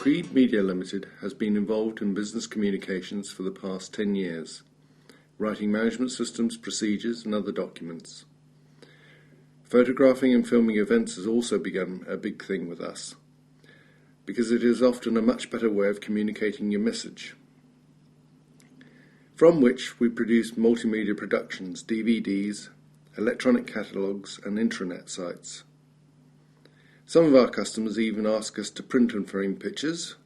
CreAD Media Limited has been involved in business communications for the past 10 years, writing management systems, procedures and other documents. Photographing and filming events has also become a big thing with us, because it is often a much better way of communicating your message. From which we produce multimedia productions, DVDs, electronic catalogues and intranet sites. Some of our customers even ask us to print and frame pictures,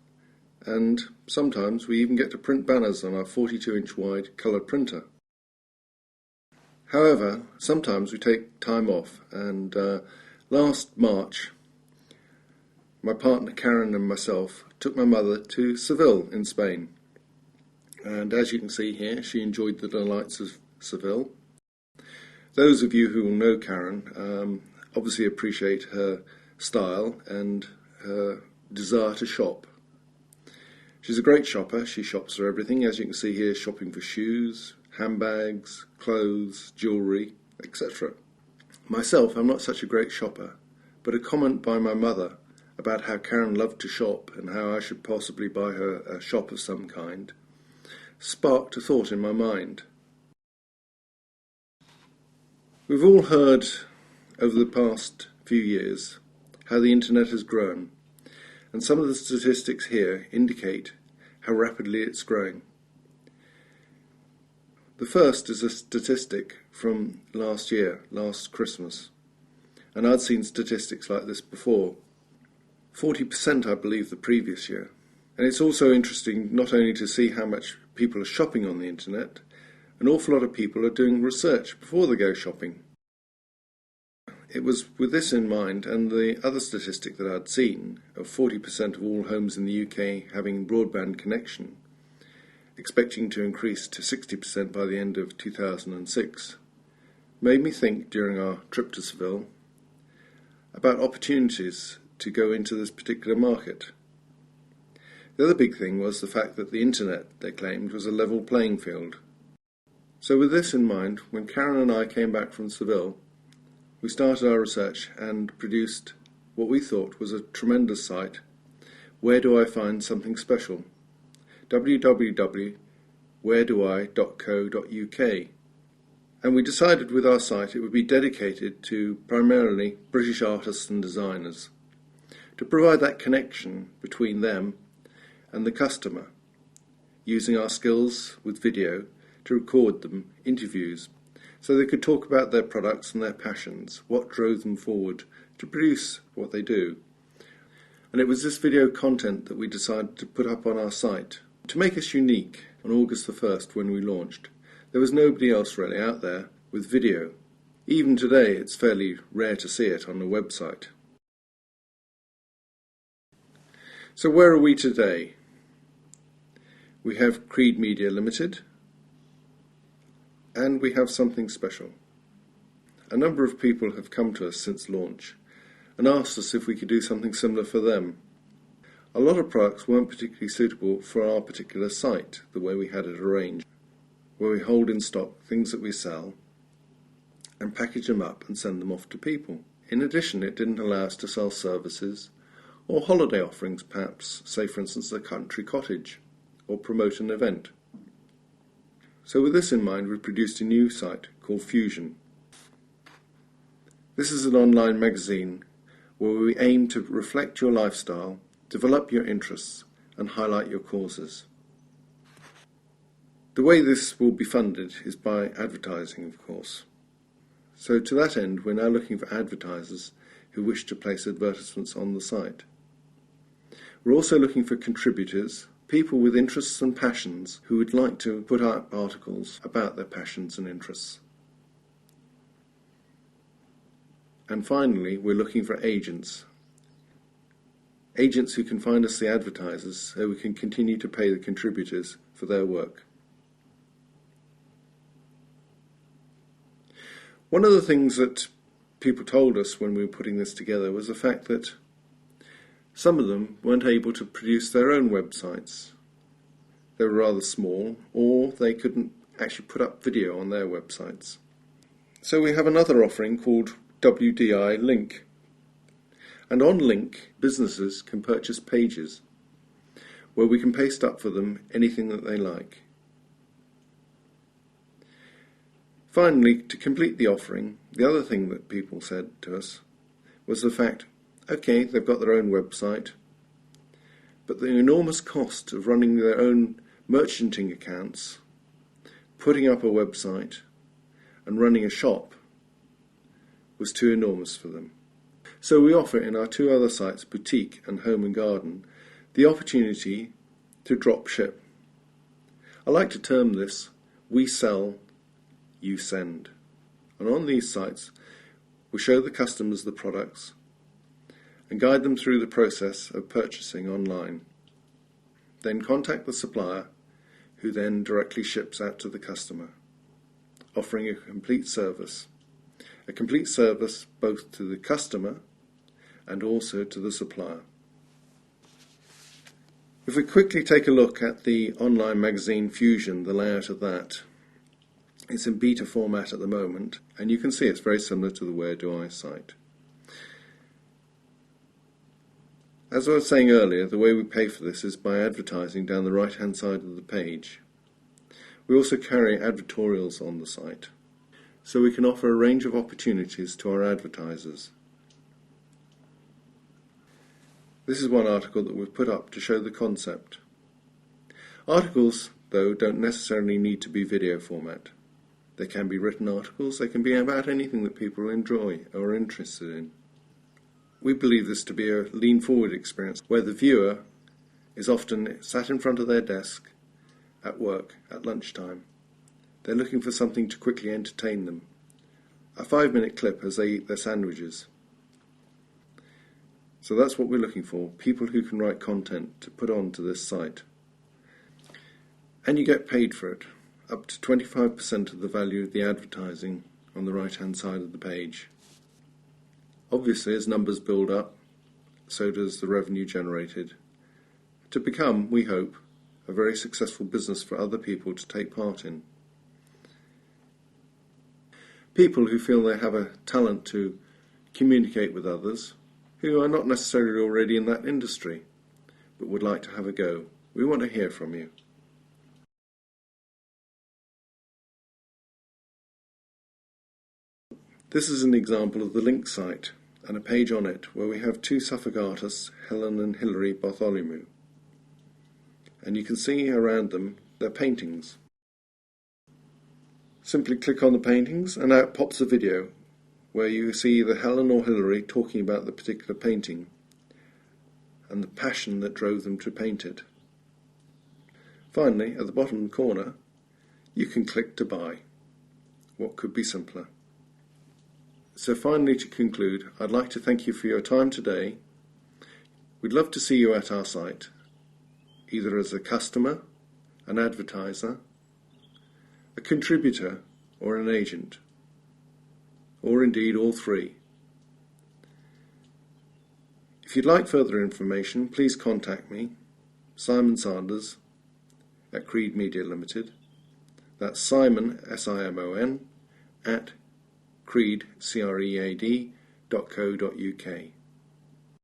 and sometimes we even get to print banners on our 42-inch wide colour printer. However, sometimes we take time off, and last March my partner Karen and myself took my mother to Seville in Spain, and as you can see here, she enjoyed the delights of Seville. Those of you who will know Karen obviously appreciate her style and her desire to shop. She's a great shopper. She shops for everything, as you can see here, shopping for shoes, handbags, clothes, jewellery, etc. Myself, I'm not such a great shopper, but a comment by my mother about how Karen loved to shop and how I should possibly buy her a shop of some kind sparked a thought in my mind. We've all heard over the past few years how the internet has grown, and some of the statistics here indicate how rapidly it's growing. The first is a statistic from last year, last Christmas, and I'd seen statistics like this before. 40% I believe the previous year. And it's also interesting not only to see how much people are shopping on the internet, an awful lot of people are doing research before they go shopping. It was with this in mind, and the other statistic that I'd seen, of 40% of all homes in the UK having broadband connection, expecting to increase to 60% by the end of 2006, made me think during our trip to Seville about opportunities to go into this particular market. The other big thing was the fact that the internet, they claimed, was a level playing field. So with this in mind, when Karen and I came back from Seville, we started our research and produced what we thought was a tremendous site, Where Do I Find Something Special? www.wheredoi.co.uk. And we decided with our site it would be dedicated to primarily British artists and designers, to provide that connection between them and the customer, using our skills with video to record them interviews, so they could talk about their products and their passions, what drove them forward to produce what they do. And it was this video content that we decided to put up on our site. To make us unique, on August the 1st when we launched, there was nobody else really out there with video. Even today it's fairly rare to see it on a website. So where are we today? We have CreAD Media Limited, and we have something special. A number of people have come to us since launch and asked us if we could do something similar for them. A lot of products weren't particularly suitable for our particular site, the way we had it arranged, where we hold in stock things that we sell and package them up and send them off to people. In addition, it didn't allow us to sell services or holiday offerings, perhaps, say for instance a country cottage, or promote an event. So with this in mind, we produced a new site called Fusion. This is an online magazine where we aim to reflect your lifestyle, develop your interests and highlight your causes. The way this will be funded is by advertising, of course. So to that end, we're now looking for advertisers who wish to place advertisements on the site. We're also looking for contributors, people with interests and passions who would like to put up articles about their passions and interests. And finally, we're looking for agents. Agents who can find us the advertisers so we can continue to pay the contributors for their work. One of the things that people told us when we were putting this together was the fact that some of them weren't able to produce their own websites. They were rather small, or they couldn't actually put up video on their websites. So we have another offering called WDI Link. And on Link, businesses can purchase pages. where we can paste up for them anything that they like. Finally, to complete the offering, the other thing that people said to us was the fact, okay, they've got their own website, but the enormous cost of running their own merchanting accounts, putting up a website and running a shop was too enormous for them. So we offer in our two other sites, Boutique and Home and Garden, the opportunity to drop ship. I like to term this, we sell, you send. And on these sites, we show the customers the products and guide them through the process of purchasing online. Then contact the supplier, who then directly ships out to the customer, offering a complete service both to the customer and also to the supplier. If we quickly take a look at the online magazine Fusion, the layout of that, it's in beta format at the moment, and you can see it's very similar to the Where Do I site. As I was saying earlier, the way we pay for this is by advertising down the right-hand side of the page. We also carry advertorials on the site, so we can offer a range of opportunities to our advertisers. This is one article that we've put up to show the concept. Articles, though, don't necessarily need to be video format. They can be written articles, they can be about anything that people enjoy or are interested in. We believe this to be a lean-forward experience where the viewer is often sat in front of their desk at work at lunchtime. They're looking for something to quickly entertain them. A 5-minute clip as they eat their sandwiches. So that's what we're looking for, people who can write content to put onto this site. And you get paid for it, up to 25% of the value of the advertising on the right-hand side of the page. Obviously, as numbers build up, so does the revenue generated, to become, we hope, a very successful business for other people to take part in. People who feel they have a talent to communicate with others, who are not necessarily already in that industry, but would like to have a go. We want to hear from you. This is an example of the link site and a page on it where we have two Suffolk artists, Helen and Hilary Bartholomew. And you can see around them their paintings. Simply click on the paintings and out pops a video where you see either Helen or Hilary talking about the particular painting and the passion that drove them to paint it. Finally, at the bottom corner, you can click to buy. What could be simpler? So finally, to conclude, I'd like to thank you for your time today. We'd love to see you at our site, either as a customer, an advertiser, a contributor, or an agent, or indeed all three. If you'd like further information, please contact me, Simon Sanders, at CreAD Media Limited. That's Simon, S-I-M-O-N, at CreAD, C-R-E-A-D.co.uk.